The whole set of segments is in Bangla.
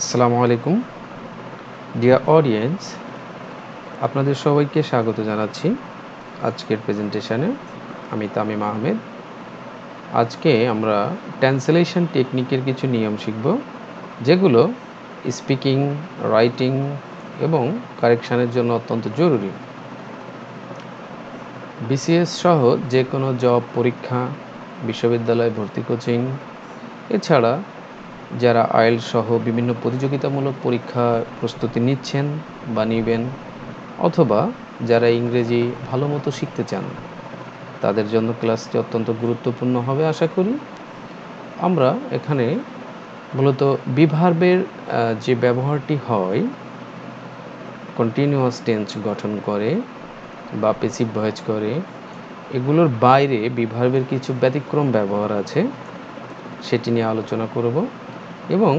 আসসালামু আলাইকুম ডিয়ার অডিয়েন্স, আপনাদের সবাইকে স্বাগত জানাচ্ছি আজকের প্রেজেন্টেশনে। আমি তামিম আহমেদ। আজকে আমরা ট্রান্সলেশন টেকনিকের কিছু নিয়ম শিখব, যেগুলো স্পিকিং, রাইটিং এবং কারেকশানের জন্য অত্যন্ত জরুরি। বিসিএস সহ যে কোনো জব পরীক্ষা, বিশ্ববিদ্যালয় ভর্তি কোচিং, এছাড়া যারা আইএলটিএস সহ বিভিন্ন প্রতিযোগিতামূলক পরীক্ষার প্রস্তুতি নিচ্ছেন বা নেবেন, অথবা যারা ইংরেজি ভালো মতো শিখতে চান, তাদের জন্য ক্লাসটি অত্যন্ত গুরুত্বপূর্ণ হবে আশা করি। আমরা এখানে মূলত বি ভার্বের যে ব্যবহারটি হয় কন্টিনিউয়াস টেন্স গঠন করে বা প্যাসিভ ভয়েস করে, এগুলোর বাইরে বি ভার্বের কিছু ব্যতিক্রম ব্যবহার আছে, সেটি নিয়ে আলোচনা করব। এবং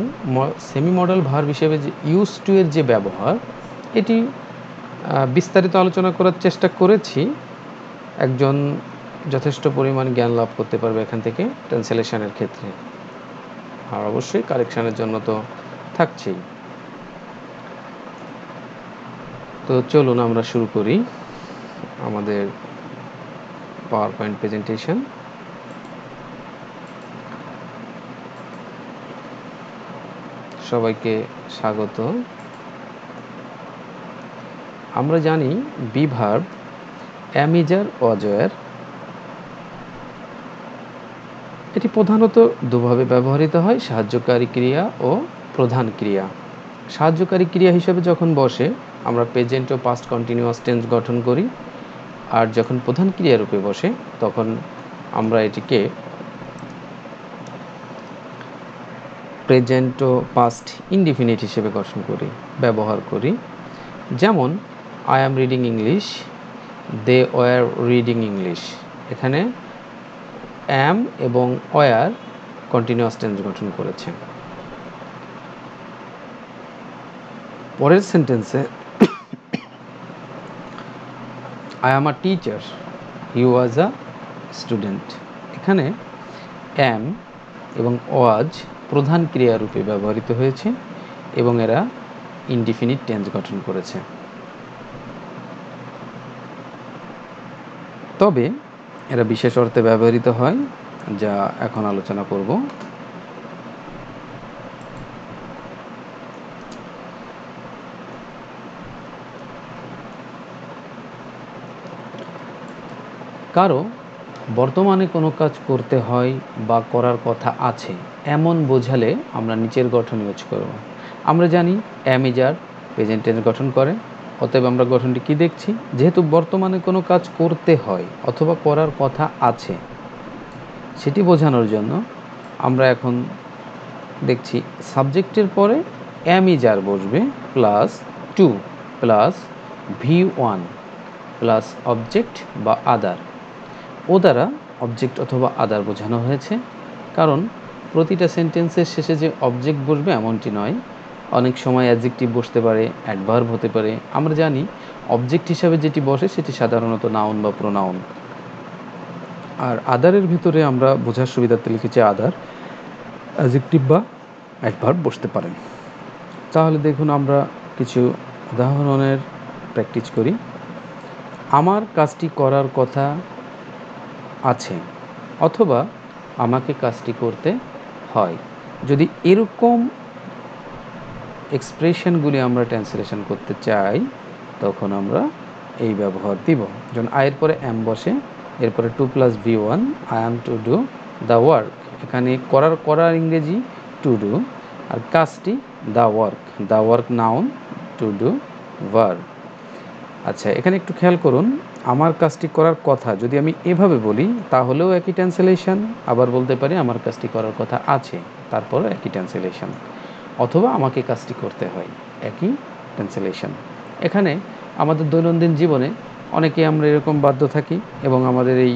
সেমি মডেল ভার্ব হিসেবে যে ইউজ টু এর যে ব্যবহার, এটি বিস্তারিত আলোচনা করার চেষ্টা করেছি। একজন যথেষ্ট পরিমাণ জ্ঞান লাভ করতে পারবে এখান থেকে ট্রান্সলেশনের ক্ষেত্রে, আর অবশ্যই কারেকশানের জন্য তো থাকছেই। তো চলুন আমরা শুরু করি আমাদের পাওয়ার পয়েন্ট প্রেজেন্টেশন। সবাইকে স্বাগত। আমরা জানি be verb am, is, are, was, were এটি প্রধানত দুভাবে ব্যবহৃত হয়, সাহায্যকারী ক্রিয়া ও প্রধান ক্রিয়া। সাহায্যকারী ক্রিয়া হিসেবে যখন বসে আমরা প্রেজেন্ট ও পাস্ট কন্টিনিউয়াস টেন্স গঠন করি, আর যখন প্রধান ক্রিয়া রূপে বসে তখন আমরা এটিকে প্রেজেন্ট ও পাস্ট ইনডিফিনিট হিসেবে গঠন করি, ব্যবহার করি। যেমন I am reading English, they were reading English. এখানে অ্যাম এবং ওয়ার কন্টিনিউয়াস টেন্স গঠন করেছে। পরের সেন্টেন্সে I am a teacher, he was a student. এখানে অ্যাম এবং ওয়াজ প্রধান ক্রিয়ারূপে ব্যবহৃত হয়েছে এবং এরা ইনডিফিনিট টেন্স গঠন করেছে। তবে এরা বিশেষ অর্থে ব্যবহৃত হয়, যা এখন আলোচনা করব। কারো বর্তমানে কোনো কাজ করতে হয় বা করার কথা আছে এমন বোঝালে আমরা নিচের গঠন ইউজ করব। আমরা জানি অ্যাম, ইজ, আর প্রেজেন্ট টেন্স গঠন করে, অতএব আমরা গঠনটি কি দেখছি, যেহেতু বর্তমানে কোনো কাজ করতে হয় অথবা করার কথা আছে, সেটি বোঝানোর জন্য আমরা এখন দেখছি সাবজেক্টের পরে অ্যাম, ইজ, আর বসবে plus to plus V1 plus object বা আদার। ও দ্বারা অবজেক্ট অথবা আদার বোঝানো হয়েছে, কারণ প্রতিটা সেন্টেন্সের শেষে যে অবজেক্ট বসবে এমনটি নয়, অনেক সময় অ্যাডজেক্টিভ বসতে পারে, অ্যাডভার্ব হতে পারে। আমরা জানি অবজেক্ট হিসাবে যেটি বসে সেটি সাধারণত নাউন বা প্রোনাউন, আর আদারের ভিতরে আমরা বোঝার সুবিধার্থে লিখেছি আদার, অ্যাডজেক্টিভ বা অ্যাডভার্ব বসতে পারেন। তাহলে দেখুন আমরা কিছু উদাহরণের প্র্যাকটিস করি। আমার কাজটি করার কথা আছে অথবা আমাকে কাজটি করতে হয়। যদি এরকম এক্সপ্রেশনগুলি আমরা ট্রান্সলেশন করতে চাই, তখন আমরা এই ব্যবহার দিব। যেমন আয়ের পরে অ্যাম বসে, এরপরে to plus V1, I am to do the work. এখানে করার ইংরেজি টু ডু, আর কাজটি the work noun, to do verb. আচ্ছা, এখানে একটু খেয়াল করুন, আমার কাজটি করার কথা যদি আমি এভাবে বলি তাহলেও একই ট্রান্সলেশন, আবার বলতে পারি আমার কাজটি করার কথা আছে, তারপরও একই ট্রান্সলেশন, অথবা আমাকে কাজটি করতে হয়, একই ট্রান্সলেশন। এখানে আমাদের দৈনন্দিন জীবনে অনেকেই আমরা এরকম বাধ্য থাকি এবং আমাদের এই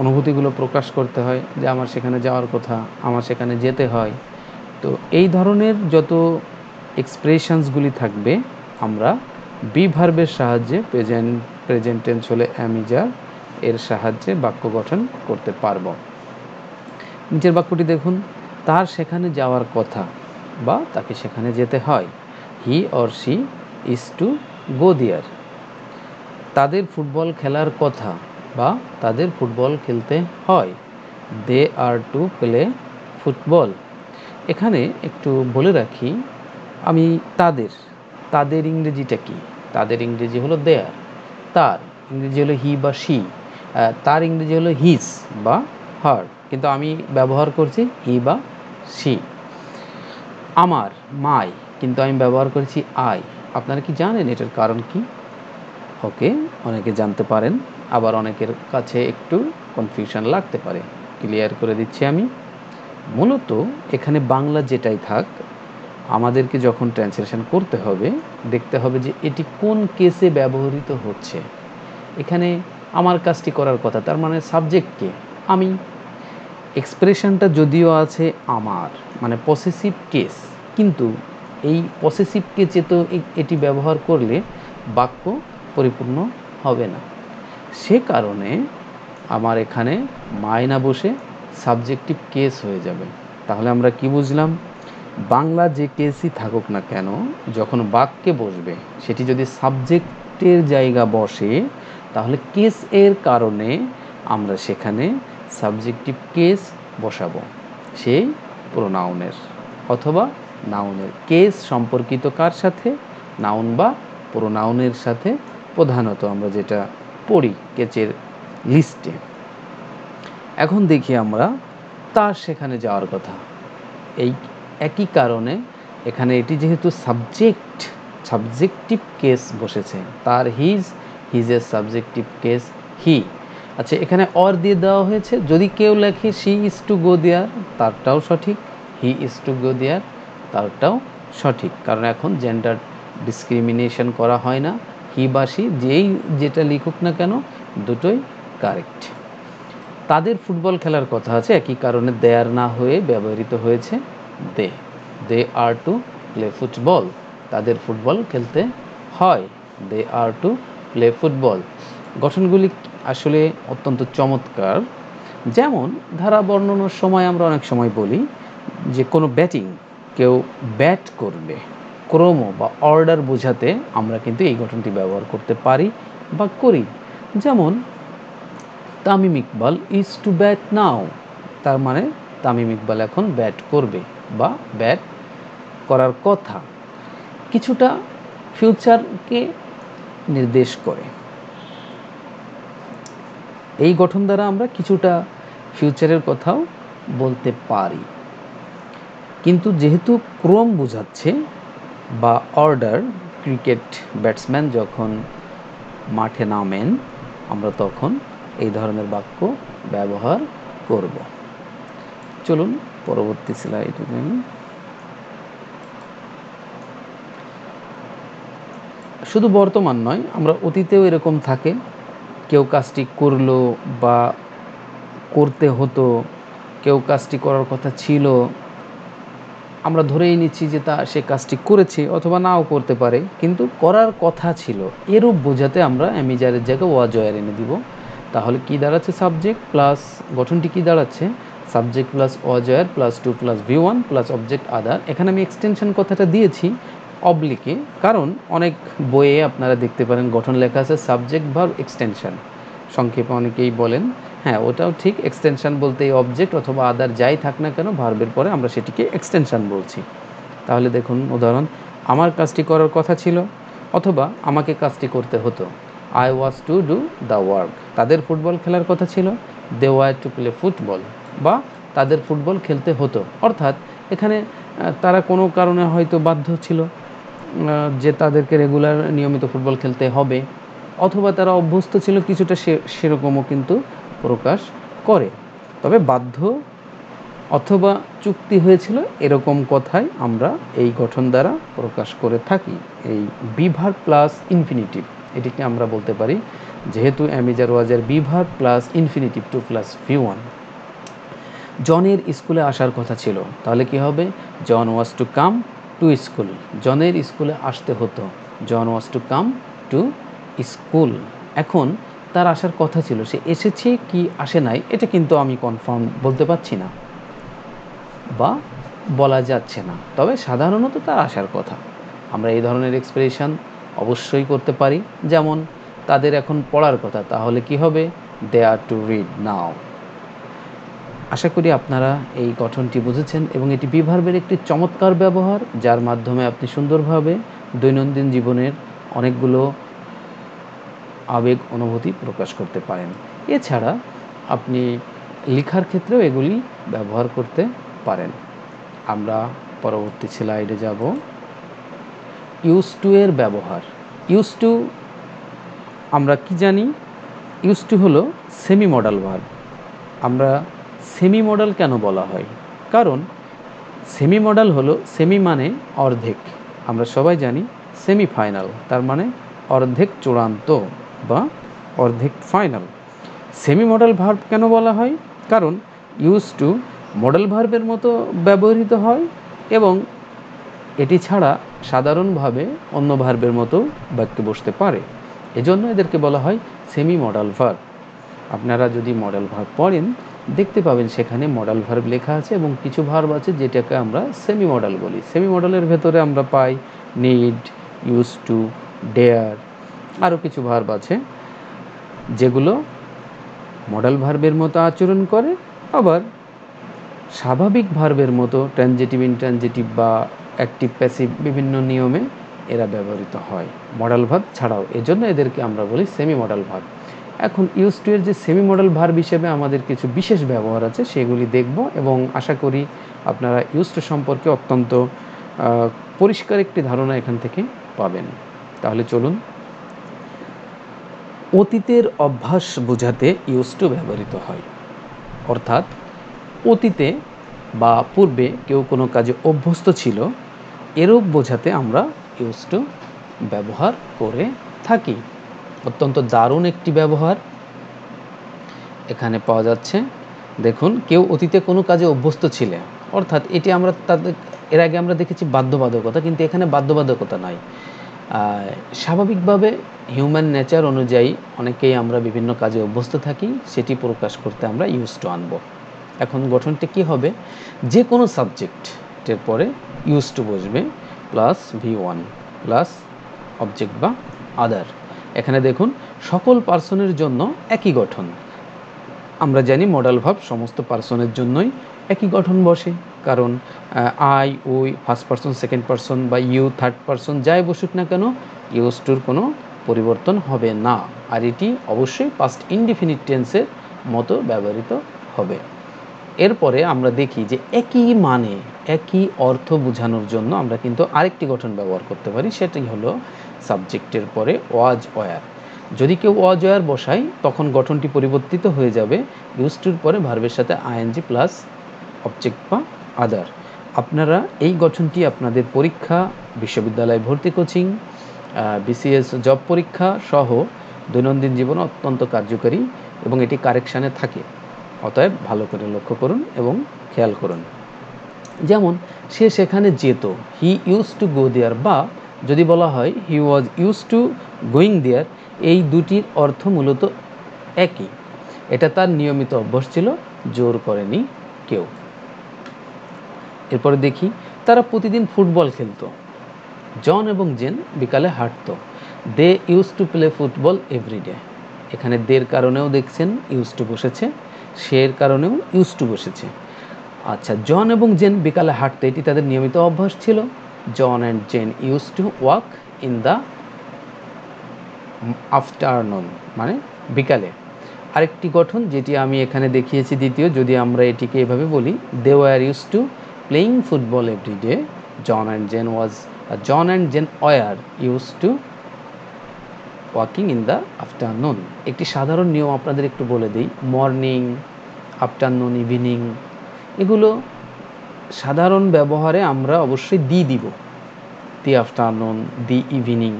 অনুভূতিগুলো প্রকাশ করতে হয় যে আমার সেখানে যাওয়ার কথা, আমার সেখানে যেতে হয়। তো এই ধরনের যত এক্সপ্রেশনসগুলি থাকবে আমরা বি ভার্বের সাহায্যে প্রেজেন্ট টেন্স হলে অ্যাম, ইজ, আর এর সাহায্যে বাক্য গঠন করতে পারব। নিচের বাক্যটি দেখুন, তার সেখানে যাওয়ার কথা। বা তাকে সেখানে যেতে হয়। He or she is to go there. তাদের ফুটবল খেলার কথা বা তাদের ফুটবল খেলতে হয়। They are to play football. এখানে একটু বলে রাখি আমি তাদের ইংরেজিটা কি? তাদের ইংরেজি হলো দেয়ার। তার ইংরেজি হলো হি বা শি। তার ইংরেজি হলো হিজ বা হার, কিন্তু আমি ব্যবহার করছি হি বা শি। আমার মাই, কিন্তু আমি ব্যবহার করেছি আই। আপনারা কি জানেন এটার কারণ কি? ওকে, অনেকে জানতে পারেন, আবার অনেকের কাছে একটু কনফিউশন লাগতে পারে। ক্লিয়ার করে দিচ্ছি আমি। মূলত এখানে বাংলা যেটাই থাক, আমাদেরকে যখন ট্রান্সলেশন করতে হবে দেখতে হবে যে এটি কোন কেসে ব্যবহৃত হচ্ছে। এখানে আমার কাজটি করার কথা, তার মানে সাবজেক্ট কে? আমি। এক্সপ্রেশনটা যদিও আছে আমার, মানে পসেসিভ কেস, কিন্তু এই পসেসিভ কেসে তো এটি ব্যবহার করলে বাক্য পরিপূর্ণ হবে না। সে কারণে আমার এখানে মাই না বসে সাবজেক্টিভ কেস হয়ে যাবে। তাহলে আমরা কি বুঝলাম? বাংলা যে কেসই থাকুক না কেন, যখন বাক্যে বসবে সেটি যদি সাবজেক্টের জায়গা বসে, তাহলে কেস এর কারণে আমরা সেখানে সাবজেক্টিভ কেস বসাবো, সেই প্রোনাউনের অথবা নাউনের। কেস সম্পর্কিত কার সাথে? নাউন বা প্রোনাউনের সাথে প্রধানত আমরা যেটা পড়ি কেসের লিস্টে। এখন দেখি আমরা তার সেখানে যাওয়ার কথা। এই একই কারণে এখানে এটি যেহেতু সাবজেক্টিভ কেস বসেছে, তার হিজের সাবজেক্টিভ কেস হি। আচ্ছা, এখানে অর দিয়ে দেওয়া হয়েছে। যদি কেউ লেখে শি ইজ টু গো দেয়ার, তারটাও সঠিক। হি ইজ টু গো দেয়ার, তারটাও সঠিক, কারণ এখন জেন্ডার ডিসক্রিমিনেশন করা হয় না। হি বা শি যেই যেটা লিখুক না কেন, দুটোই কারেক্ট। তাদের ফুটবল খেলার কথা আছে, একই কারণে দেয়ার না হয়ে ব্যবহৃত হয়েছে দে আর টু প্লে ফুটবল। তাদের ফুটবল খেলতে হয়। They are to play football. গঠনগুলি আসলে অত্যন্ত চমৎকার। যেমন ধারা বর্ণনার সময় আমরা অনেক সময় বলি যে কোনো ব্যাটিং, কেউ ব্যাট করবে, ক্রম বা অর্ডার বোঝাতে আমরা কিন্তু এই গঠনটি ব্যবহার করতে পারি বা করি। যেমন Tamim Iqbal is to bat now, তার মানে তামিম ইকবাল এখন ব্যাট করবে বা ব্যাট করার কথা, কিছুটা ফিউচারকে নির্দেশ করে। এই গঠন দ্বারা আমরা কিছুটা ফিউচারের কথাও বলতে পারি, কিন্তু যেহেতু ক্রম বোঝাচ্ছে বা অর্ডার, ক্রিকেট ব্যাটসম্যান যখন মাঠে নামেন আমরা তখন এই ধরনের বাক্য ব্যবহার করব। চলুন পরবর্তী স্লাইডে যাই। শুধু বর্তমান নয়, আমরা অতীতেও এরকম থাকে, কেউ কাজটি করলো বা করতে হতো, কেউ কাজটি করার কথা ছিল, আমরা ধরেই নিচ্ছি যে সে কাজটি করেছে, অথবা নাও করতে পারে, কিন্তু করার কথা ছিল। এরূপ বোঝাতে আমরা অ্যামিজারের জায়গায় ওয়াজ ওয়্যার এনে দিব। তাহলে কি দাঁড়াচ্ছে? সাবজেক্ট প্লাস গঠনটি কি দাঁড়াচ্ছে? Subject plus was were plus to plus V1 plus object other. এখানে আমি এক্সটেনশন কথাটা দিয়েছি অবলিকে, কারণ অনেক বইয়ে আপনারা দেখতে পারেন গঠন লেখা আছে সাবজেক্ট ভার্ব এক্সটেনশন, সংক্ষেপে অনেকেই বলেন। হ্যাঁ, ওটাও ঠিক। এক্সটেনশন বলতে এই অবজেক্ট অথবা আদার যাই থাক না কেন, ভার্বের পরে আমরা সেটিকে এক্সটেনশন বলছি। তাহলে দেখুন উদাহরণ, আমার কাজটি করার কথা ছিল অথবা আমাকে কাজটি করতে হতো। I was to do the work. তাদের ফুটবল খেলার কথা ছিল, they were to play football, বা তাদের ফুটবল খেলতে হতো। অর্থাৎ এখানে তারা কোনো কারণে হয়তো বাধ্য ছিল যে তাদেরকে রেগুলার নিয়মিত ফুটবল খেলতে হবে, অথবা তারা অভ্যস্ত ছিল, কিছুটা সেরকমও কিন্তু প্রকাশ করে। তবে বাধ্য অথবা চুক্তি হয়েছিল এরকম কথাই আমরা এই গঠন দ্বারা প্রকাশ করে থাকি। এই বিভার প্লাস ইনফিনিটিভ, এটিকে আমরা বলতে পারি, যেহেতু অ্যামিজার ওয়াজের বিভার plus infinitive to plus V1। জনের স্কুলে আসার কথা ছিল, তাহলে কি হবে? John was to come to school. জনের স্কুলে আসতে হতো, John was to come to school. এখন তার আসার কথা ছিল, সে এসেছে কি আসে নাই এটা কিন্তু আমি কনফার্ম বলতে পারছি না, বা বলা যাচ্ছে না, তবে সাধারণত তার আসার কথা। আমরা এই ধরনের এক্সপ্রেশন অবশ্যই করতে পারি। যেমন তাদের এখন পড়ার কথা, তাহলে কি হবে? দে আর টু রিড নাও। আশা করি আপনারা এই গঠনটি বুঝেছেন এবং এটি বি ভার্বের একটি চমৎকার ব্যবহার, যার মাধ্যমে আপনি সুন্দরভাবে দৈনন্দিন জীবনের অনেকগুলো আবেগ অনুভূতি প্রকাশ করতে পারেন। এছাড়া আপনি লেখার ক্ষেত্রেও এগুলি ব্যবহার করতে পারেন। আমরা পরবর্তী স্লাইডে যাব। ইউজ টু এর ব্যবহার। ইউজ টু আমরা কি জানি? ইউজ টু হলো সেমি মডাল ভার্ব। আমরা সেমি মডাল কেন বলা হয়? কারণ সেমি মডাল হলো, সেমি মানে অর্ধেক, আমরা সবাই জানি সেমি ফাইনাল তার মানে অর্ধেক চূড়ান্ত বা অর্ধেক ফাইনাল। সেমি মডাল ভার্ব কেন বলা হয়? কারণ ইউজ টু মডেল ভার্বের মতো ব্যবহৃত হয় এবং এটি ছাড়া সাধারণভাবে অন্য ভার্বের মতো বাক্যে বসতে পারে, এজন্য এদেরকে বলা হয় সেমি মডাল ভার্ব। আপনারা যদি মডেল ভার্ব পড়েন দেখতে পাবেন সেখানে মডেল ভার্ব লেখা আছে এবং কিছু ভার্ব আছে যেটাকে আমরা সেমি মডেল বলি। সেমি মডেলের ভেতরে আমরা পাই নিড, ইউজ টু, ডেয়ার, আরও কিছু ভার্ব আছে যেগুলো মডেল ভার্বের মতো আচরণ করে, আবার স্বাভাবিক ভার্বের মতো ট্রানজিটিভ, ইনট্রানজিটিভ বা অ্যাক্টিভ প্যাসিভ বিভিন্ন নিয়মে এরা ব্যবহৃত হয় মডেল ভার্ব ছাড়াও, এজন্য এদেরকে আমরা বলি সেমি মডেল ভার্ব। এখন ইউজ টু এর যে সেমি মডেল ভার্ব হিসেবে আমাদের কিছু বিশেষ ব্যবহার আছে সেগুলি দেখব এবং আশা করি আপনারা ইউজ টু সম্পর্কে অত্যন্ত পরিষ্কার একটি ধারণা এখান থেকে পাবেন। তাহলে চলুন। অতীতের অভ্যাস বোঝাতে ইউজ টু ব্যবহৃত হয়, অর্থাৎ অতীতে বা পূর্বে কেউ কোনো কাজে অভ্যস্ত ছিল এরূপ বোঝাতে আমরা ইউজ টু ব্যবহার করে থাকি। অত্যন্ত দারুণ একটি ব্যবহার এখানে পাওয়া যাচ্ছে। দেখুন, কেউ অতীতে কোনো কাজে অভ্যস্ত ছিলে, অর্থাৎ এটি আমরা তাদের এর আগে আমরা দেখেছি বাধ্যবাধকতা, কিন্তু এখানে বাধ্যবাধকতা নয়। স্বাভাবিকভাবে হিউম্যান নেচার অনুযায়ী অনেকেই আমরা বিভিন্ন কাজে অভ্যস্ত থাকি, সেটি প্রকাশ করতে আমরা ইউজ টু আনবো। এখন গঠনটি কি হবে? যে কোনো সাবজেক্টের পরে ইউজ টু বসবে প্লাস V1 প্লাস অবজেক্ট বা আদার। এখানে দেখুন সকল পার্সনের জন্য একই গঠন। আমরা জানি মডেল ভার্ব সমস্ত পার্সনের জন্যই একই গঠন বসে, কারণ I, we first person, second person বা ইউ থার্ড পার্সন যাই বসুক না কেন ইউজ টুর কোনো পরিবর্তন হবে না, আর এটি অবশ্যই পাস্ট ইনডিফিনিট টেন্সের মতো ব্যবহৃত হবে। এরপরে আমরা দেখি যে একই মানে একই অর্থ বোঝানোর জন্য আমরা কিন্তু আরেকটি গঠন ব্যবহার করতে পারি, সেটি হলো সাবজেক্টের পরে ওয়াজ ওয়্যার। যদি কেউ ওয়াজ ওয়্যার বসায় তখন গঠনটি পরিবর্তিত হয়ে যাবে ইউজ টুর পরে ভার্বের সাথে আইএনজি প্লাস অবজেক্ট বা আদার। আপনারা এই গঠনটি আপনাদের পরীক্ষা, বিশ্ববিদ্যালয় ভর্তি কোচিং, বিসিএস জব পরীক্ষা সহ দৈনন্দিন জীবনে অত্যন্ত কার্যকরী এবং এটি কারেকশানে থাকে, অতএব ভালো করে লক্ষ্য করুন এবং খেয়াল করুন। যেমন সে সেখানে যেত, হি ইউজ টু গো দেয়ার, বা যদি বলা হয় he was use to going there, এই দুটির অর্থ মূলত একই। এটা তার নিয়মিত অভ্যাস ছিল, জোর করেনি কেউ। এরপরে দেখি তারা প্রতিদিন ফুটবল খেলতো। জন এবং জেন বিকালে হাঁটতো। They use to play football everyday. এখানে দের কারণেও দেখছেন ইউজ টু বসেছে, সের কারণেও ইউজ টু বসেছে। আচ্ছা, জন এবং জেন বিকালে হাঁটতে, এটি তাদের নিয়মিত অভ্যাস ছিল। John and Jane use to walk in the afternoon, মানে বিকালে। আরেকটি গঠন যেটি আমি এখানে দেখিয়েছি দ্বিতীয়, যদি আমরা এটিকে এভাবে বলি, they were use to playing football every day. John and Jane were use to walking in the afternoon. একটি সাধারণ নিয়ম আপনাদের একটু বলে দিই, মর্নিং, আফটারনুন, ইভিনিং, এগুলো সাধারণ ব্যবহারে আমরা অবশ্যই দি দিব, দি আফটারনুন, দি ইভিনিং,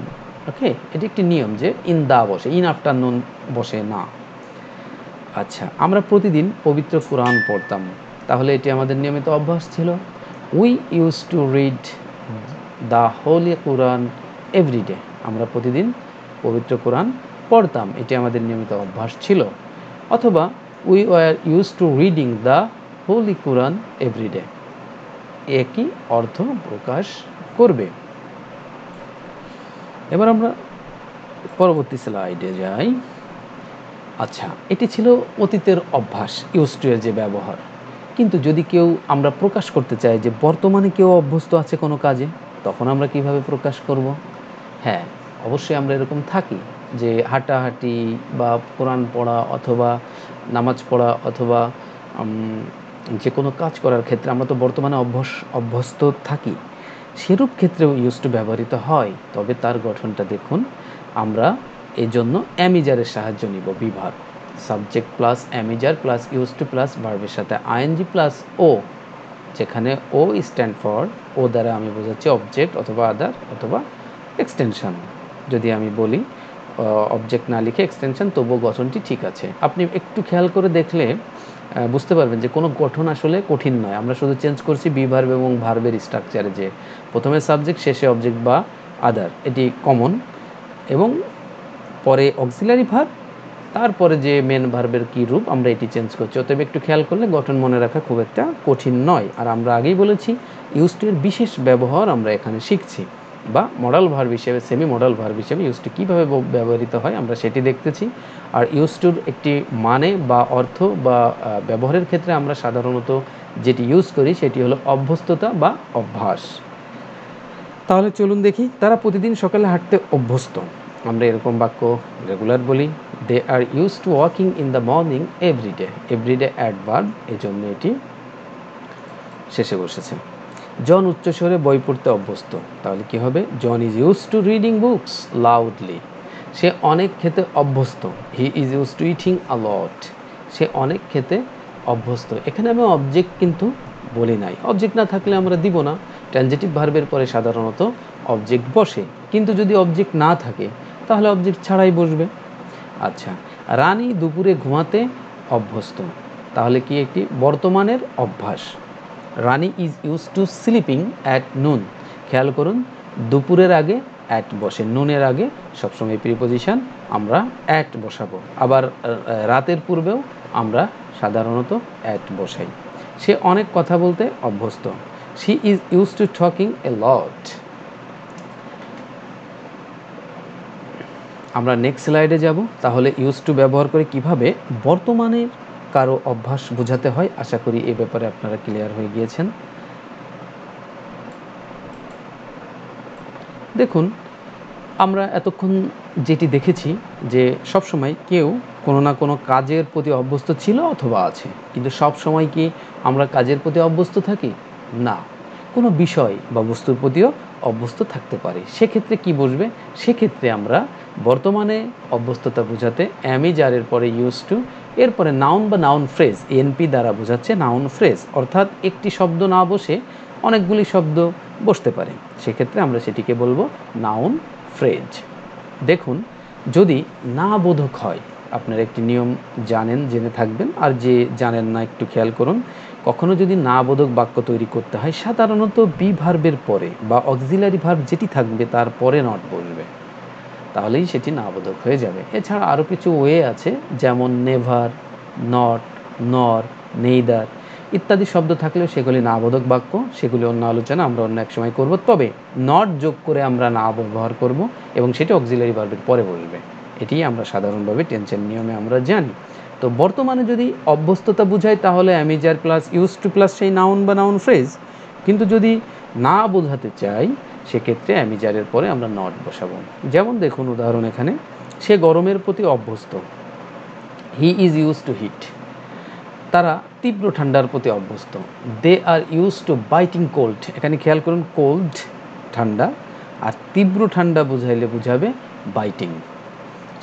ওকে। এটি একটি নিয়ম যে ইন দা বসে, ইন আফটারনুন বসে না। আচ্ছা, আমরা প্রতিদিন পবিত্র কোরআন পড়তাম, তাহলে এটি আমাদের নিয়মিত অভ্যাস ছিল। We use to read the holy Quran every day. আমরা প্রতিদিন পবিত্র কোরআন পড়তাম, এটি আমাদের নিয়মিত অভ্যাস ছিল। অথবা we were use to reading the holy Quran every day. একই অর্থ প্রকাশ করবে। এবার আমরা পরবর্তী স্লাইডে যাই। আচ্ছা, এটি ছিল অতীতের অভ্যাস, ইউজ টু এর যে ব্যবহার। কিন্তু যদি কেউ আমরা প্রকাশ করতে চাই যে বর্তমানে কেউ অভ্যস্ত আছে কোনো কাজে, তখন আমরা কিভাবে প্রকাশ করব? হ্যাঁ, অবশ্যই আমরা এরকম থাকি যে হাঁটাহাঁটি বা কোরআন পড়া অথবা নামাজ পড়া অথবা যে কোনো কাজ করার ক্ষেত্রে আমরা তো বর্তমানে অভ্যস্ত থাকি। সেরূপ ক্ষেত্রেও ইউজ টু ব্যবহৃত হয়, তবে তার গঠনটা দেখুন। আমরা এজন্য অ্যামিজারের সাহায্য নিব। বিভার সাবজেক্ট প্লাস অ্যামিজার প্লাস ইউজ টু প্লাস ভার্বের সাথে আইএনজি প্লাস ও, যেখানে ও স্ট্যান্ড ফর, ও দ্বারা আমি বোঝাচ্ছি অবজেক্ট অথবা আদার অথবা এক্সটেনশন। যদি আমি বলি অবজেক্ট না লিখে এক্সটেনশন, তবুও গঠনটি ঠিক আছে। আপনি একটু খেয়াল করে দেখলে বুঝতে পারবেন যে কোনো গঠন আসলে কঠিন নয়। আমরা শুধু চেঞ্জ করছি বি ভার্ব এবং ভার্বের স্ট্রাকচারে, যে প্রথমে সাবজেক্ট শেষে অবজেক্ট বা আদার, এটি কমন, এবং পরে অক্সিলারি ভার্ব, তারপরে যে মেন ভার্বের কী রূপ আমরা এটি চেঞ্জ করছি। অতএব একটু খেয়াল করলে গঠন মনে রাখা খুব একটা কঠিন নয়। আর আমরা আগেই বলেছি ইউজ টু এর বিশেষ ব্যবহার আমরা এখানে শিখছি, বা মডাল ভার্ব হিসেবে, সেমি মডাল ভার্ব হিসেবে ইউজ টু কীভাবে ব্যবহৃত হয় আমরা সেটি দেখতেছি। আর ইউজ টুর একটি মানে বা অর্থ বা ব্যবহারের ক্ষেত্রে আমরা সাধারণত যেটি ইউজ করি সেটি হলো অভ্যস্ততা বা অভ্যাস। তাহলে চলুন দেখি, তারা প্রতিদিন সকালে হাঁটতে অভ্যস্ত। আমরা এরকম বাক্য রেগুলার বলি। They are use to walking in the morning everyday. Everyday adverb, এজন্য এটি শেষে বসেছে। জন উচ্চস্বরে বই পড়তে অভ্যস্ত। তাহলে কি হবে? John is use to reading books loudly. সে অনেক খেতে অভ্যস্ত। He is use to eating a lot. সে অনেক খেতে অভ্যস্ত। এখানে আমি অবজেক্ট কিন্তু বলি নাই। অবজেক্ট না থাকলে আমরা দিব না। ট্রানজিটিভ ভার্বের পরে সাধারণত অবজেক্ট বসে, কিন্তু যদি অবজেক্ট না থাকে তাহলে অবজেক্ট ছাড়াই বসবে। আচ্ছা, রানী দুপুরে ঘুমাতে অভ্যস্ত। তাহলে কি একটি বর্তমানের অভ্যাস। Rani is use to sleeping at noon. খেয়াল করুন, দুপুরের আগে অ্যাট বসে, নুনের আগে সবসময় প্রিপোজিশন আমরা অ্যাট বসাবো। আবার রাতের পূর্বেও আমরা সাধারণত অ্যাট বসাই। সে অনেক কথা বলতে অভ্যস্ত। She is use to talking a lot. আমরা নেক্সট স্লাইডে যাব। তাহলে ইউজ টু ব্যবহার করে কিভাবে বর্তমানের কারো অভ্যাস বোঝাতে হয়, আশা করি এই ব্যাপারে আপনারা ক্লিয়ার হয়ে গিয়েছেন। দেখুন, আমরা এতক্ষণ যেটি দেখেছি যে সবসময় কেউ কোনো না কোনো কাজের প্রতি অভ্যস্ত ছিল অথবা আছে, কিন্তু সব সময় কি আমরা কাজের প্রতি অভ্যস্ত থাকি? না, কোনো বিষয় বা বস্তুর প্রতিও অভ্যস্ত থাকতে পারি। সেক্ষেত্রে কি বসবে? সেক্ষেত্রে আমরা বর্তমানে অভ্যস্ততা বোঝাতে অ্যামিজারের পরে ইউজ টু, এরপরে নাউন বা নাউন ফ্রেজ, এনপি দ্বারা বোঝাচ্ছে নাউন ফ্রেজ, অর্থাৎ একটি শব্দ না বসে অনেকগুলি শব্দ বসতে পারে। সেক্ষেত্রে আমরা সেটিকে বলবো নাউন ফ্রেজ। দেখুন, যদি না বোধক হয়, আপনারা একটি নিয়ম জানেন, জেনে থাকবেন, আর যে জানেন না একটু খেয়াল করুন। কখনো যদি না বোধক বাক্য তৈরি করতে হয়, সাধারণত বি ভার্বের পরে বা অক্সিলারি ভার্ব যেটি থাকবে তার পরে নট বসবে, তাহলেই সেটি না বোধক হয়ে যাবে। এছাড়া আরও কিছু ওয়ে আছে, যেমন নেভার, নট, নর, নেইদার ইত্যাদি শব্দ থাকলেও সেগুলি না বোধক বাক্য। সেগুলি অন্য আলোচনা আমরা অন্য এক সময় করব। তবে নট যোগ করে আমরা না ব্যবহার করব এবং সেটি অক্সিলারি ভার্বের পরে বসবে। এটি আমরা সাধারণভাবে টেন্সের নিয়মে আমরা জানি। তো বর্তমানে যদি অভ্যস্ততা বোঝায় তাহলে am is are plus use to plus সেই নাউন বা নাউন ফ্রেজ, কিন্তু যদি না বোঝাতে চাই সেক্ষেত্রে অ্যামিজারের পরে আমরা নট বসাবো। যেমন দেখুন উদাহরণ এখানে, সে গরমের প্রতি অভ্যস্ত। He is use to heat. তারা তীব্র ঠান্ডার প্রতি অভ্যস্ত। They are use to biting cold. এখানে খেয়াল করুন, কোল্ড ঠান্ডা, আর তীব্র ঠান্ডা বুঝাইলে বুঝাবে বাইটিং।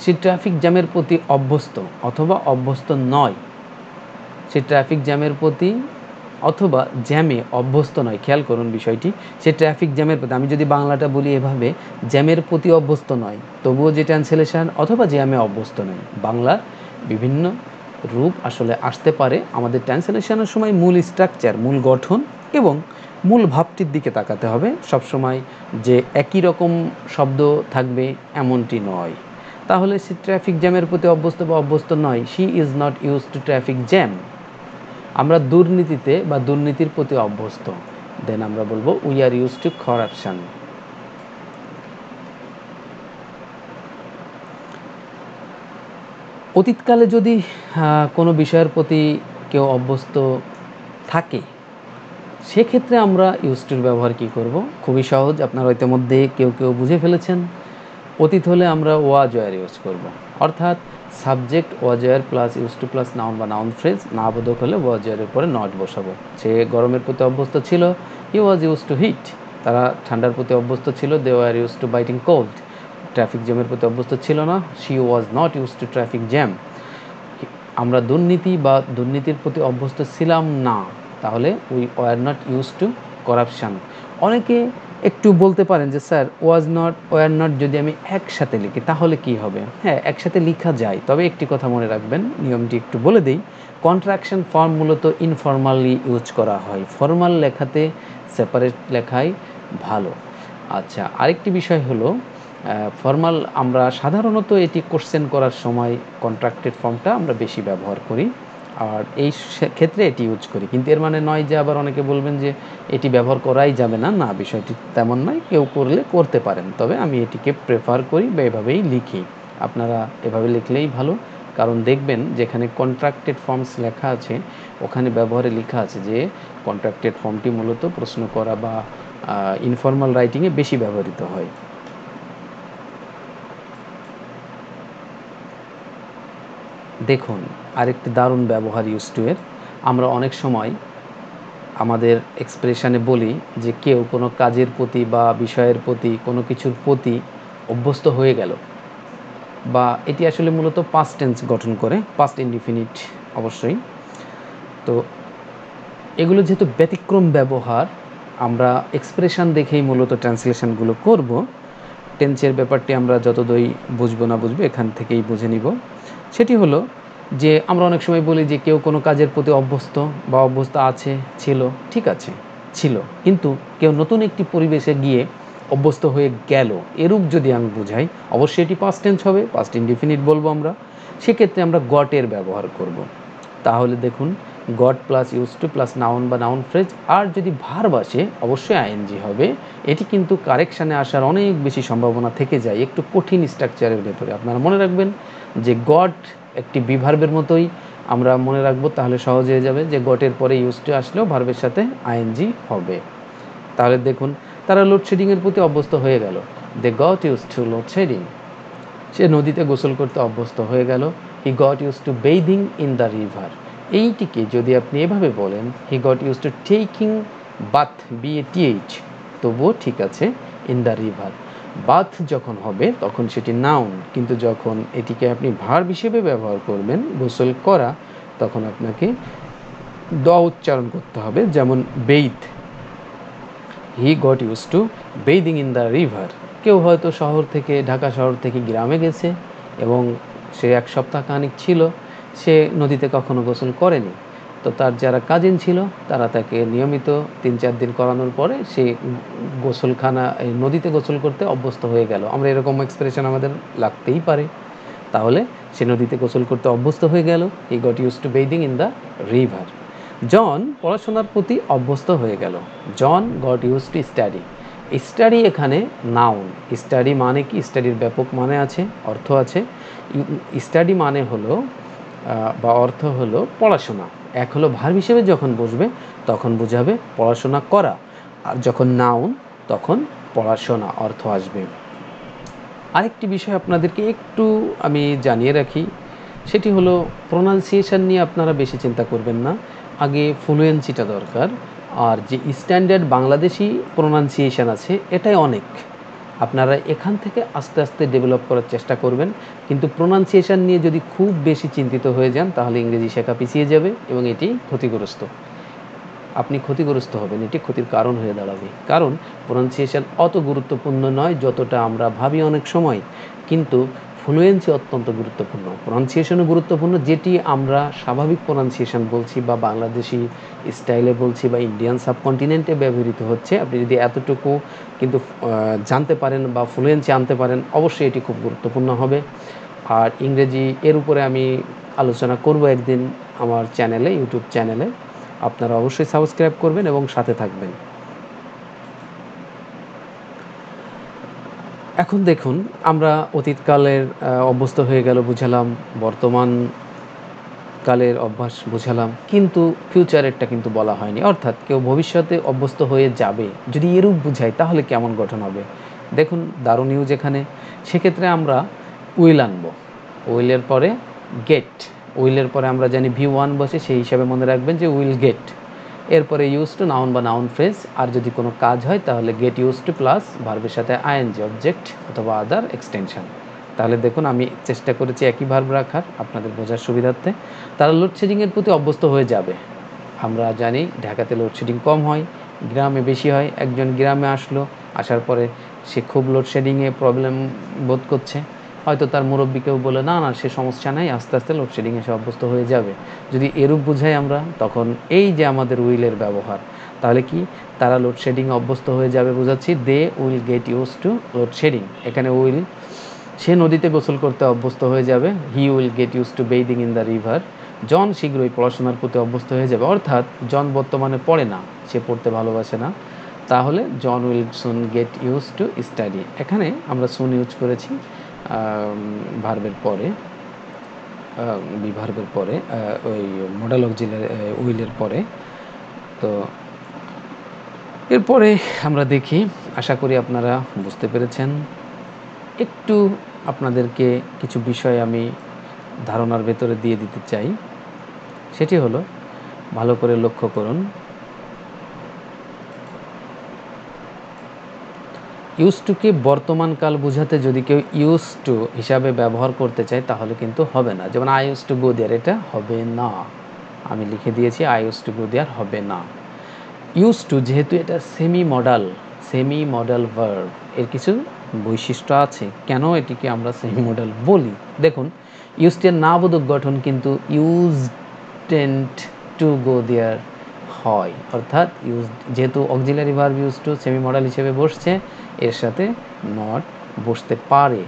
সে ট্রাফিক জ্যামের প্রতি অভ্যস্ত অথবা অভ্যস্ত নয়। সে ট্রাফিক জ্যামের প্রতি অথবা জ্যামে অভ্যস্ত নয়। খেয়াল করুন বিষয়টি, সে ট্রাফিক জ্যামের প্রতি, আমি যদি বাংলাটা বলি এভাবে, জ্যামের প্রতি অভ্যস্ত নয়, তবুও যে ট্রান্সলেশন, অথবা জ্যামে অভ্যস্ত নয়, বাংলার বিভিন্ন রূপ আসলে আসতে পারে। আমাদের ট্রান্সলেশনের সময় মূল স্ট্রাকচার, মূল গঠন এবং মূল ভাবটির দিকে তাকাতে হবে। সবসময় যে একই রকম শব্দ থাকবে এমনটি নয়। তাহলে সে ট্রাফিক জ্যামের প্রতি অভ্যস্ত বা অভ্যস্ত নয়। She is not use to traffic jam. আমরা দুর্নীতিতে বা দুর্নীতির প্রতি অভ্যস্ত। দেন আমরা বলবো we are use to corruption. অতীতকালে যদি কোনো বিষয়ের প্রতি কেউ অভ্যস্ত থাকে, সেক্ষেত্রে আমরা ইউজ টুর ব্যবহার কী করব? খুবই সহজ, আপনারা ইতিমধ্যে কেউ কেউ বুঝে ফেলেছেন। অতীত হলে আমরা ওয়াজ ওয়ার ইউজ করব, অর্থাৎ subject was were plus use to plus noun বা নাউন ফ্রেজ, না বোধক হলে ওয়াজ ওয়ারের পরে নট বসাবো। সে গরমের প্রতি অভ্যস্ত ছিল, he was use to heat. তারা ঠান্ডার প্রতি অভ্যস্ত ছিল, they were use to biting cold. Traffic জ্যামের প্রতি অভ্যস্ত ছিল না, she was not use to traffic jam. আমরা দুর্নীতি বা দুর্নীতির প্রতি অভ্যস্ত ছিলাম না, তাহলে we were not use to corruption. অনেকে একটু বলতে পারেন যে sir was not were not যদি আমি একসাথে লিখি তাহলে কি হবে? হ্যাঁ, একসাথে লেখা যায়, তবে একটি কথা মনে রাখবেন, নিয়মটি একটু বলে দিই। কন্ট্রাকশন ফর্ম মূলত ইনফর্মালি ইউজ করা হয়, ফর্মাল লেখাতে সেপারেট লেখাই ভালো। আচ্ছা, আরেকটি বিষয় হলো ফর্মাল, আমরা সাধারণত এটি কোশ্চেন করার সময় কন্ট্রাক্টেড ফর্মটা আমরা বেশি ব্যবহার করি, আর এই ক্ষেত্রে এটি ইউজ করি। কিন্তু এর মানে নয় যে আবার অনেকে বলবেন যে এটি ব্যবহার করাই যাবে না, না, বিষয়টি তেমন নয়, কেউ করলে করতে পারেন, তবে আমি এটিকে প্রেফার করি বা এভাবেই লিখি। আপনারা এভাবে লিখলেই ভালো, কারণ দেখবেন যেখানে কন্ট্রাক্টেড ফর্মস লেখা আছে ওখানে ব্যবহারে লেখা আছে যে কন্ট্রাক্টেড ফর্মটি মূলত প্রশ্ন করা বা ইনফর্মাল রাইটিংয়ে বেশি ব্যবহৃত হয়। দেখুন, আরেকটি দারুণ ব্যবহার ইউজ টু এর, আমরা অনেক সময় আমাদের এক্সপ্রেশনে বলি যে কেউ কোনো কাজের প্রতি বা বিষয়ের প্রতি কোনো কিছুর প্রতি অভ্যস্ত হয়ে গেল, বা এটি আসলে মূলত পাস্ট টেন্স গঠন করে, পাস্ট ইনডিফিনিট অবশ্যই। তো এগুলো যেহেতু ব্যতিক্রম ব্যবহার, আমরা এক্সপ্রেশন দেখেই মূলত ট্রান্সলেশনগুলো করব। টেন্সের ব্যাপারটি আমরা যতদূর বুঝবো না বুঝবো এখান থেকেই বুঝে নিব। সেটি হলো যে আমরা অনেক সময় বলি যে কেউ কোনো কাজের প্রতি অভ্যস্ত বা অভ্যস্ত আছে, ছিল, ঠিক আছে, ছিল, কিন্তু কেউ নতুন একটি পরিবেশে গিয়ে অভ্যস্ত হয়ে গেল, এরূপ যদি আমি বুঝাই, অবশ্যই এটি পাস্ট টেন্স হবে, পাস্ট ইনডিফিনিট বলবো আমরা। সেক্ষেত্রে আমরা গট এর ব্যবহার করব। তাহলে দেখুন, goat plus use to plus noun বা নাউন ফ্রেজ, আর যদি ভার্ব আসে অবশ্যই আইএনজি হবে। এটি কিন্তু কারেকশানে আসার অনেক বেশি সম্ভাবনা থেকে যায় একটু কঠিন স্ট্রাকচারের ভেতরে। আপনারা মনে রাখবেন যে গট একটি বিভার্বের মতোই আমরা মনে রাখবো, তাহলে সহজ হয়ে যাবে যে গটের পরে ইউজ টু আসলেও ভার্বের সাথে আইএনজি হবে। তাহলে দেখুন, তারা লোডশেডিংয়ের প্রতি অভ্যস্ত হয়ে গেল, they got use to load shedding. সে নদীতে গোসল করতে অভ্যস্ত হয়ে গেল, he got use to bathing in the river. এইটিকে যদি আপনি এভাবে বলেন, he got use to taking bath, BATH, তবুও ঠিক আছে, ইন দ্য রিভার। বাথ যখন হবে তখন সেটি নাউন, কিন্তু যখন এটিকে আপনি ভার্ব হিসেবে ব্যবহার করবেন, গোসল করা, তখন আপনাকে দ উচ্চারণ করতে হবে। যেমন bathe, he got use to bathing in the river. কেউ হয়তো শহর থেকে, ঢাকা শহর থেকে গ্রামে গেছে এবং সে 1 সপ্তাহ খানিক ছিল, সে নদীতে কখনো গোসল করেনি। তো তার যারা কাজিন ছিল তারা তাকে নিয়মিত 3-4 দিন করানোর পরে সে নদীতে গোসল করতে অভ্যস্ত হয়ে গেল। আমরা এরকম এক্সপ্রেশন আমাদের লাগতেই পারে। তাহলে সে নদীতে গোসল করতে অভ্যস্ত হয়ে গেল, he got use to bathing in the river. John পড়াশোনার প্রতি অভ্যস্ত হয়ে গেল, John got use to study. Study এখানে নাউন। স্টাডি মানে কি? স্টাডির ব্যাপক মানে আছে, অর্থ আছে। স্টাডি মানে হলো বা অর্থ হলো পড়াশোনা। এক হলো ভার্ব হিসেবে যখন বসবে তখন বোঝাবে পড়াশোনা করা, আর যখন নাউন তখন পড়াশোনা অর্থ আসবে। আরেকটি বিষয় আপনাদেরকে একটু আমি জানিয়ে রাখি, সেটি হলো প্রোনাউন্সিয়েশন নিয়ে আপনারা বেশি চিন্তা করবেন না, আগে ফ্লুয়েন্সিটা দরকার। আর যে স্ট্যান্ডার্ড বাংলাদেশি প্রোনাউন্সিয়েশন আছে এটাই অনেক, আপনারা এখান থেকে আস্তে আস্তে ডেভেলপ করার চেষ্টা করবেন। কিন্তু প্রোনাউন্সিয়েশন নিয়ে যদি খুব বেশি চিন্তিত হয়ে যান তাহলে ইংরেজি শেখা পিছিয়ে যাবে এবং এটি ক্ষতিগ্রস্ত, আপনি ক্ষতিগ্রস্ত হবেন, এটি ক্ষতির কারণ হয়ে দাঁড়াবে। কারণ প্রোনাউন্সিয়েশন অত গুরুত্বপূর্ণ নয় যতটা আমরা ভাবি অনেক সময়, কিন্তু ফ্লুয়েন্সি অত্যন্ত গুরুত্বপূর্ণ। প্রোনাউন্সিয়েশনও গুরুত্বপূর্ণ, যেটি আমরা স্বাভাবিক প্রোনাউন্সিয়েশন বলছি বা বাংলাদেশি স্টাইলে বলছি বা ইন্ডিয়ান সাবকন্টিনেন্টে ব্যবহৃত হচ্ছে, আপনি যদি এতটুকু কিন্তু জানতে পারেন বা ফ্লুয়েন্সি আনতে পারেন, অবশ্যই এটি খুব গুরুত্বপূর্ণ হবে। আর ইংরেজি এর উপরে আমি আলোচনা করব একদিন আমার চ্যানেলে, ইউটিউব চ্যানেলে। আপনারা অবশ্যই সাবস্ক্রাইব করবেন এবং সাথে থাকবেন। এখন দেখুন, আমরা অতীতকালের অভ্যস্ত হয়ে গেল বুঝালাম, বর্তমান কালের অভ্যাস বুঝালাম, কিন্তু ফিউচারেরটা কিন্তু বলা হয়নি। অর্থাৎ কেউ ভবিষ্যতে অভ্যস্ত হয়ে যাবে, যদি এরূপ বুঝাই তাহলে কেমন গঠন হবে? দেখুন দারুণ নিউজ এখানে। সেক্ষেত্রে আমরা উইল আনবো। উইলের পরে গেট। উইলের পরে আমরা জানি V1 বসে, সেই হিসাবে মনে রাখবেন যে উইল গেট। এরপরে ইউজ টু নাউন বা নাউন ফ্রেজ, আর যদি কোনো কাজ হয় তাহলে গেট ইউজ টু প্লাস ভার্বের সাথে আইএনজি অবজেক্ট অথবা আদার এক্সটেনশন। তাহলে দেখুন আমি চেষ্টা করেছি একই ভার্ব রাখার আপনাদের বোঝার সুবিধার্থে। তারা লোডশেডিংয়ের প্রতি অভ্যস্ত হয়ে যাবে। আমরা জানি ঢাকাতে লোডশেডিং কম হয়, গ্রামে বেশি হয়। একজন গ্রামে আসলো, আসার পরে সে খুব লোডশেডিংয়ে প্রবলেম বোধ করছে, হয়তো তার মুরব্বীকেও বলে না না সে সমস্যা নাই, আস্তে আস্তে লোডশেডিংয়ে সে অভ্যস্ত হয়ে যাবে। যদি এরূপ বুঝাই আমরা, তখন এই যে আমাদের উইলের ব্যবহার, তাহলে কি তারা লোডশেডিংয়ে অভ্যস্ত হয়ে যাবে বোঝাচ্ছি। They will get use to load shedding. এখানে উইল, সে নদীতে গোসল করতে অভ্যস্ত হয়ে যাবে। He will get use to bathing in the river. জন শীঘ্রই পড়াশোনার প্রতি অভ্যস্ত হয়ে যাবে। অর্থাৎ জন বর্তমানে পড়ে না, সে পড়তে ভালোবাসে না, তাহলে John will soon get use to study. এখানে আমরা সুন ইউজ করেছি ভার্বের পরে, ভার্বের পরে, ওই মডেল অক্সিলারি উইলের পরে। তো এরপরে আমরা দেখি, আশা করি আপনারা বুঝতে পেরেছেন। একটু আপনাদেরকে কিছু বিষয় আমি ধারণার ভেতরে দিয়ে দিতে চাই। সেটি হলো, ভালো করে লক্ষ্য করুন, ইউজ টুকে বর্তমানকাল বোঝাতে যদি কেউ ইউজ টু হিসাবে ব্যবহার করতে চায় তাহলে কিন্তু হবে না। যেমন আই ইউজ টু গো দেয়ার, এটা হবে না। আমি লিখে দিয়েছি আই ইউজ টু গো দেয়ার হবে না। ইউজ টু যেহেতু এটা সেমি মডাল ভার্ব, এর কিছু বৈশিষ্ট্য আছে। কেন এটিকে আমরা সেমি মডাল বলি? দেখুন, ইউজ টু এর নাবোধক গঠন কিন্তু ইউজ টেন্ট টু গো দেয়ার হয়। অর্থাৎ ইউজ যেহেতু auxiliary verb use to semi modal হিসেবে বসছে, এর সাথে নট বসতে পারে।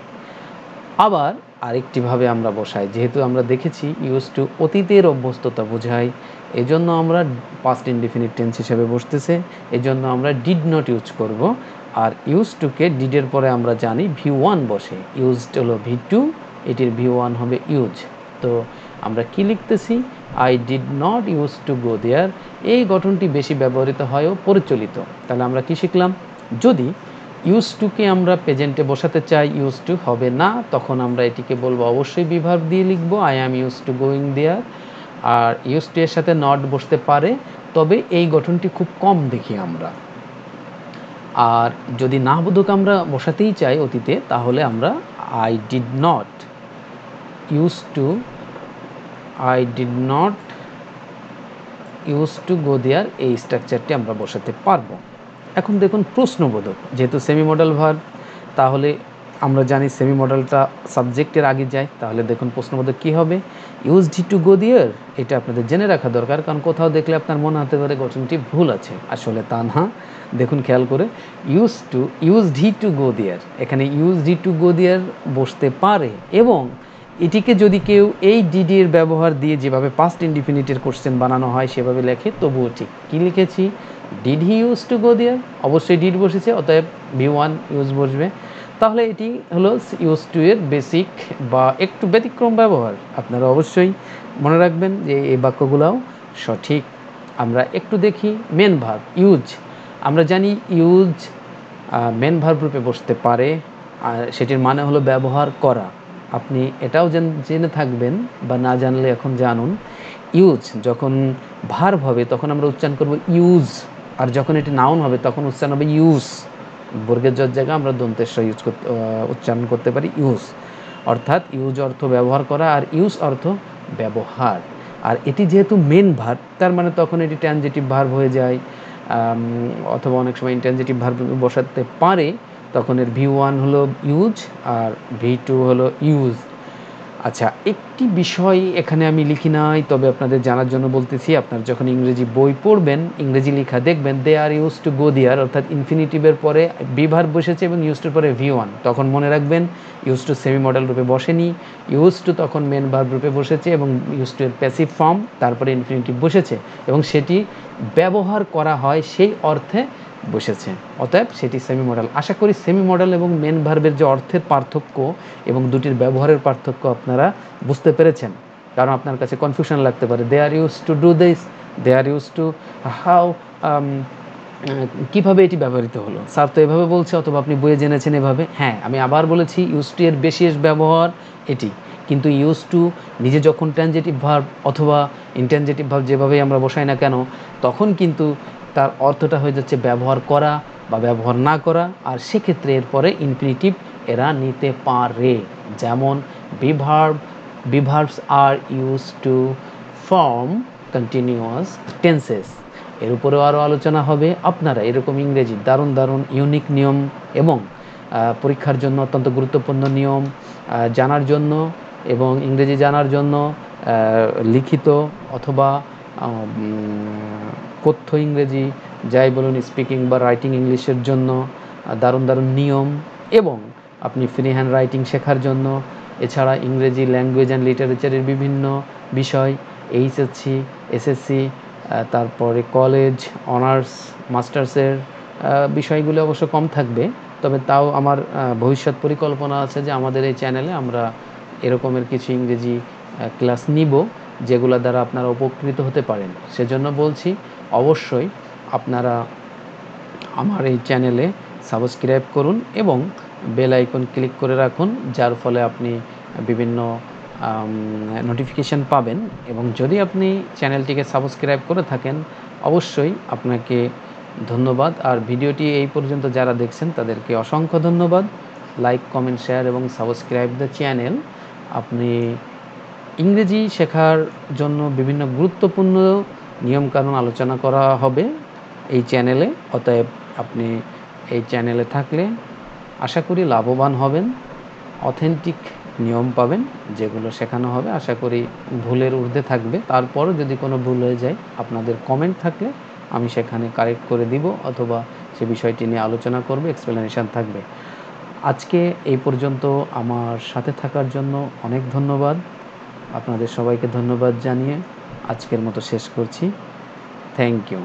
আবার আরেকটিভাবে আমরা বসাই, যেহেতু আমরা দেখেছি ইউজ টু অতীতের অভ্যস্ততা বোঝায়, এজন্য আমরা পাস্ট ইনডিফিনিট টেন্স হিসেবে বসতেছে, এজন্য আমরা ডিড নট ইউজ করব। আর ইউজ টুকে ডিডের পরে আমরা জানি V1 বসে, ইউজড হলো V2, এটির V1 হবে ইউজ। তো আমরা কি লিখতেছি? I did not use to go there. এই গঠনটি বেশি ব্যবহৃত হয় ও পরিচালিত। তাহলে আমরা কি শিখলাম? যদি ইউজ টুকে আমরা প্রেজেন্টে বসাতে চাই, ইউজ টু হবে না, তখন আমরা এটিকে বলবো অবশ্যই বিভার্ব দিয়ে লিখবো, I am used to going there. আর ইউজ টু এর সাথে নট বসতে পারে, তবে এই গঠনটি খুব কম দেখি আমরা। আর যদি নাবোধক আমরা বসাতেই চাই অতীতে, তাহলে আমরা I did not use to go there, এই স্ট্রাকচারটি আমরা বসাতে পারবো। এখন দেখুন প্রশ্নবোধক, যেহেতু সেমি মডেল ভার্ব, তাহলে আমরা জানি সেমি মডেলটা সাবজেক্টের আগে যায়। তাহলে দেখুন প্রশ্নবোধক কী হবে? ইউজড হি টু গো দেয়ার। এটা আপনাদের জেনে রাখা দরকার, কারণ কোথাও দেখলে আপনার মনে হতে পারে গঠনটি ভুল আছে, আসলে তা না। দেখুন খেয়াল করে, ইউজড হি টু গো দেয়ার, এখানে ইউজড হি টু গো দেয়ার বসতে পারে, এবং এটিকে যদি কেউ এই ডিডির ব্যবহার দিয়ে যেভাবে পাস্ট ইনডিফিনিটের কোশ্চেন বানানো হয় সেভাবে লেখে, তবুও ঠিক। কী লিখেছি? Did he use to go there, অবশ্যই ডিড বসেছে, অতএব V1 ইউজ বসবে। তাহলে এটি হলো ইউজ টু এর বেসিক বা একটু ব্যতিক্রম ব্যবহার। আপনারা অবশ্যই মনে রাখবেন যে এই বাক্যগুলোও সঠিক। আমরা একটু দেখি মেন ভার্ব ইউজ। আমরা জানি ইউজ মেন ভার্ব রূপে বসতে পারে, আর সেটির মানে হলো ব্যবহার করা। আপনি এটাও জেনে থাকবেন, বা না জানলে এখন জানুন, ইউজ যখন ভার্ব হবে তখন আমরা উচ্চারণ করব ইউজ, আর যখন এটি নাউন হবে তখন উচ্চারণ হবে ইউজ। বর্গের জর জায়গায় আমরা দন্তের ইউজ করতে উচ্চারণ করতে পারি ইউজ। অর্থাৎ ইউজ অর্থ ব্যবহার করা, আর ইউজ অর্থ ব্যবহার। আর এটি যেহেতু মেন ভার্ব, তার মানে তখন এটি ট্রানজিটিভ ভার্ব হয়ে যায়, অথবা অনেক সময় ইনট্রানজিটিভ ভার্ব বসাতে পারে। তখন এর V1 হলো ইউজ আর V2 হলো ইউজ। আচ্ছা, একটি বিষয় এখানে আমি লিখি নাই, তবে আপনাদের জানার জন্য বলতেছি। আপনার যখন ইংরেজি বই পড়বেন, ইংরেজি লেখা দেখবেন দে আর ইউজ টু গো দেয়ার, অর্থাৎ ইনফিনিটিভের পরে বি ভার্ব বসেছে এবং ইউজ টুর পরে V1, তখন মনে রাখবেন ইউজ টু সেমি মডেল রূপে বসেনি, ইউজ টু তখন মেন ভার্ব রূপে বসেছে এবং ইউজ টু এর প্যাসিভ ফর্ম, তারপরে ইনফিনিটিভ বসেছে, এবং সেটি ব্যবহার করা হয় সেই অর্থে বসেছে, অতএব সেটি সেমি মডেল। আশা করি সেমি মডেল এবং মেন ভার্বের যে অর্থের পার্থক্য এবং দুটির ব্যবহারের পার্থক্য আপনারা বুঝতে পেরেছেন। কারণ আপনার কাছে কনফিউশন লাগতে পারে, they are use to do this, they are use to how, কীভাবে এটি ব্যবহৃত হলো, স্যার তো এভাবে বলছে, অথবা আপনি বইয়ে জেনেছেন এভাবে। হ্যাঁ, আমি আবার বলেছি ইউজ টু এর বিশেষ ব্যবহার এটি, কিন্তু ইউজ টু নিজে যখন ট্রানজিটিভ ভার্ব অথবা ইনট্রানজিটিভ ভার্ব যেভাবেই আমরা বসাই না কেন, তখন কিন্তু তার অর্থটা হয়ে যাচ্ছে ব্যবহার করা বা ব্যবহার না করা, আর সেক্ষেত্রে এরপরে ইনফিনিটিভ এরা নিতে পারে। যেমন be verbs are use to form continuous tenses. এর উপরেও আরও আলোচনা হবে। আপনারা এরকম ইংরেজি দারুণ দারুণ ইউনিক নিয়ম এবং পরীক্ষার জন্য অত্যন্ত গুরুত্বপূর্ণ নিয়ম জানার জন্য এবং ইংরেজি জানার জন্য লিখিত অথবা কথ্য ইংরেজি যাই বলুন, স্পিকিং বা রাইটিং ইংলিশের জন্য দারুণ দারুণ নিয়ম, এবং আপনি ফ্রি হ্যান্ড রাইটিং শেখার জন্য, এছাড়া ইংরেজি ল্যাঙ্গুয়েজ অ্যান্ড লিটারেচারের বিভিন্ন বিষয়, এইচএসসি, এসএসসি, তারপরে কলেজ, অনার্স, মাস্টার্সের বিষয়গুলো অবশ্য কম থাকবে, তবে তাও আমার ভবিষ্যৎ পরিকল্পনা আছে যে আমাদের এই চ্যানেলে আমরা এরকমের কিছু ইংরেজি ক্লাস নিব যেগুলো দ্বারা আপনারা উপকৃত হতে পারেন। সেজন্য বলছি অবশ্যই আপনারা আমার এই চ্যানেলে সাবস্ক্রাইব করুন এবং বেল আইকন ক্লিক করে রাখুন, যার ফলে আপনি বিভিন্ন নোটিফিকেশান পাবেন। এবং যদি আপনি চ্যানেলটিকে সাবস্ক্রাইব করে থাকেন, অবশ্যই আপনাকে ধন্যবাদ। আর ভিডিওটি এই পর্যন্ত যারা দেখছেন তাদেরকে অসংখ্য ধন্যবাদ। লাইক, কমেন্ট, শেয়ার এবং সাবস্ক্রাইব দ্য চ্যানেল। আপনি ইংরেজি শেখার জন্য বিভিন্ন গুরুত্বপূর্ণ নিয়মকানুন আলোচনা করা হবে এই চ্যানেলে, অতএব আপনি এই চ্যানেলে থাকলে আশা করি লাভবান হবেন, অথেন্টিক নিয়ম পাবেন যেগুলো শেখানো হবে। আশা করি ভুলের ঊর্ধ্বে থাকবে। তারপরও যদি কোনো ভুল হয়ে যায়, আপনাদের কমেন্ট থাকলে আমি সেখানে কারেক্ট করে দিব অথবা সে বিষয়টি নিয়ে আলোচনা করব, এক্সপ্লেনেশান থাকবে। আজকে এই পর্যন্ত আমার সাথে থাকার জন্য অনেক ধন্যবাদ। আপনাদের সবাইকে ধন্যবাদ জানিয়ে আজকের মতো শেষ করছি। Thank you.